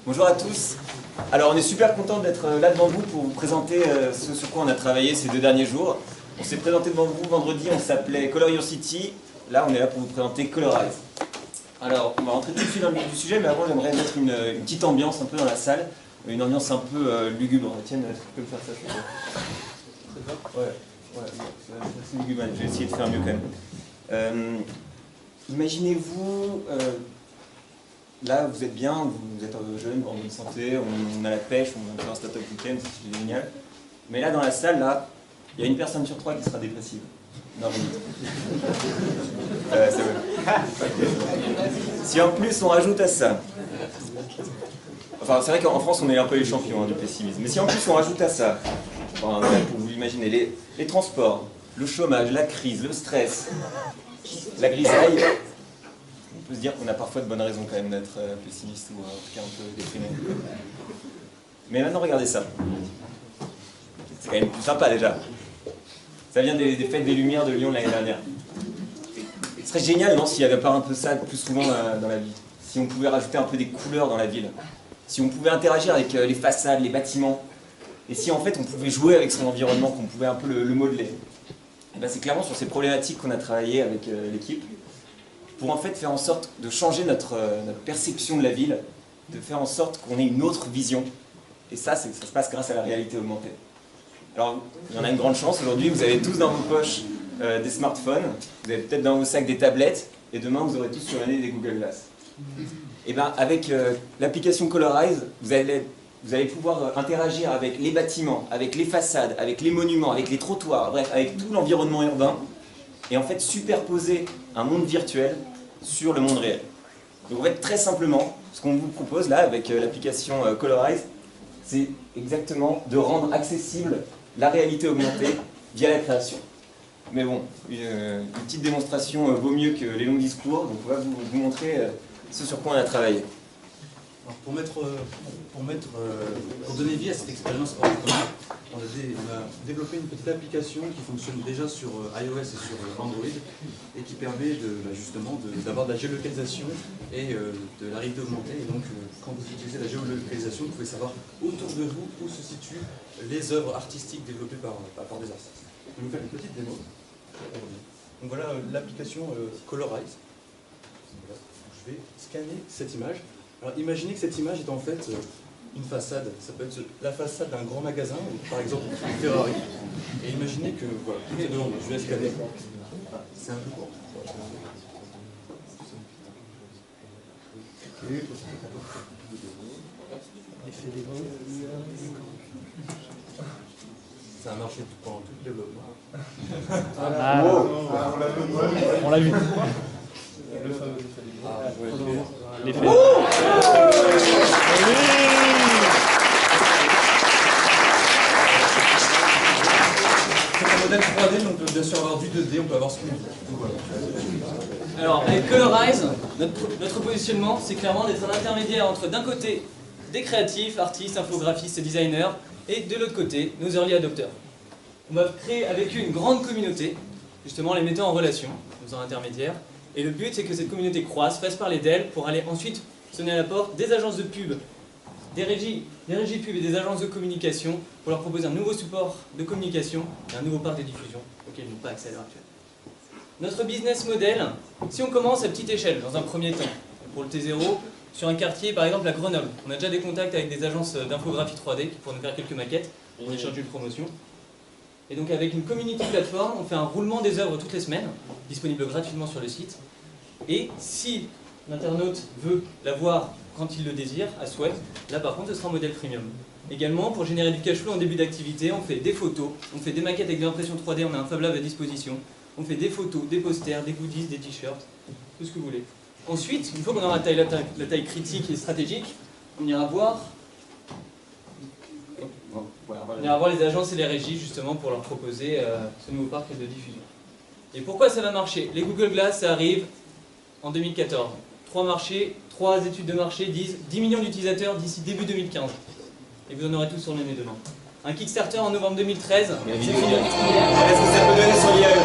Bonjour à tous. Alors on est super content d'être là devant vous pour vous présenter ce sur quoi on a travaillé ces 2 derniers jours. On s'est présenté devant vous vendredi, on s'appelait Color Your City. Là on est là pour vous présenter Colorize. Alors on va rentrer tout de suite dans le vif du sujet, mais avant j'aimerais mettre une petite ambiance un peu dans la salle. Une ambiance un peu lugubre. Tiens, tu peux me faire ça, je crois. Ouais, c'est lugubre, je vais essayer de faire mieux quand même. Imaginez-vous... là, vous êtes bien, vous êtes jeune, en bonne santé, on a la pêche, on va faire un start-up week-end, c'est génial. Mais là, dans la salle, là, il y a une personne sur 3 qui sera dépressive. Non, c'est vrai. Si en plus on rajoute à ça... Enfin, c'est vrai qu'en France, on est un peu les champions du pessimisme. Mais si en plus on rajoute à ça, enfin, pour vous imaginer, les transports, le chômage, la crise, le stress, la grisaille... On peut se dire qu'on a parfois de bonnes raisons quand même d'être pessimiste ou en tout cas un peu déprimé. Mais maintenant regardez ça. C'est quand même plus sympa déjà. Ça vient des fêtes des Lumières de Lyon de l'année dernière. Ce serait génial, non, s'il n'y avait pas un peu ça plus souvent dans la vie. Si on pouvait rajouter un peu des couleurs dans la ville. Si on pouvait interagir avec les façades, les bâtiments. Et si en fait on pouvait jouer avec son environnement, qu'on pouvait un peu le modeler. Et ben, c'est clairement sur ces problématiques qu'on a travaillé avec l'équipe. Pour en fait faire en sorte de changer notre perception de la ville, de faire en sorte qu'on ait une autre vision. Et ça se passe grâce à la réalité augmentée. Alors, il y en a une grande chance, aujourd'hui vous avez tous dans vos poches des smartphones, vous avez peut-être dans vos sacs des tablettes, et demain vous aurez tous sur le nez des Google Glass. Et bien avec l'application Colorize, vous allez pouvoir interagir avec les bâtiments, avec les façades, avec les monuments, avec les trottoirs, bref, avec tout l'environnement urbain, et en fait superposer un monde virtuel sur le monde réel. Donc en fait, très simplement, ce qu'on vous propose là avec l'application Colorize, c'est exactement de rendre accessible la réalité augmentée via la création. Mais bon, une petite démonstration vaut mieux que les longs discours, donc on va vous montrer ce sur quoi on a travaillé. Alors pour donner vie à cette expérience hors du commun, on a développé une petite application qui fonctionne déjà sur iOS et sur Android et qui permet justement d'avoir de la géolocalisation et de la réalité augmentée. Et donc quand vous utilisez la géolocalisation, vous pouvez savoir autour de vous où se situent les œuvres artistiques développées par des artistes. Je vais vous faire une petite démo. Donc voilà l'application Colorize. Je vais scanner cette image. Alors imaginez que cette image est en fait une façade. Ça peut être la façade d'un grand magasin, par exemple Ferrari. Et imaginez que, voilà, tout est devant moi. Je vais scanner. C'est un peu court. Ça a marché pendant tout le développement. On l'a vu. Le fameux L'effet. C'est un modèle 3D, donc on peut bien sûr avoir du 2D, on peut avoir ce qu'on veut. Voilà. Alors avec Colorize, notre positionnement c'est clairement d'être un intermédiaire entre d'un côté des créatifs, artistes, infographistes et designers et de l'autre côté nos early adopters. On va créer avec eux une grande communauté, justement les mettant en relation, en faisant intermédiaire. Et le but, c'est que cette communauté croisse, fasse parler d'elle, pour aller ensuite sonner à la porte des agences de pub, des régies de pub et des agences de communication, pour leur proposer un nouveau support de communication et un nouveau parc de diffusion auquel ils n'ont pas accès à l'heure actuelle. Notre business model, si on commence à petite échelle, dans un premier temps, pour le T0, sur un quartier, par exemple à Grenoble, on a déjà des contacts avec des agences d'infographie 3D qui pourraient nous faire quelques maquettes, en échange d'une promotion. Et donc avec une community platform, on fait un roulement des œuvres toutes les semaines, disponible gratuitement sur le site. Et si l'internaute veut la voir quand il le désire, à souhait, là par contre ce sera un modèle premium. Également, pour générer du cash flow en début d'activité, on fait des photos, on fait des maquettes avec de l'impression 3D, on a un Fab Lab à disposition, on fait des photos, des posters, des goodies, des t-shirts, tout ce que vous voulez. Ensuite, une fois qu'on aura la taille critique et stratégique, on ira voir les agences et les régies justement pour leur proposer ce nouveau parc de diffusion. Et pourquoi ça va marcher? Les Google Glass, ça arrive en 2014. 3 études de marché disent 10 millions d'utilisateurs d'ici début 2015. Et vous en aurez tous sur le nez demain. Un Kickstarter en novembre 2013, c'est fini. Est-ce que ça peut donner sur l'IAE?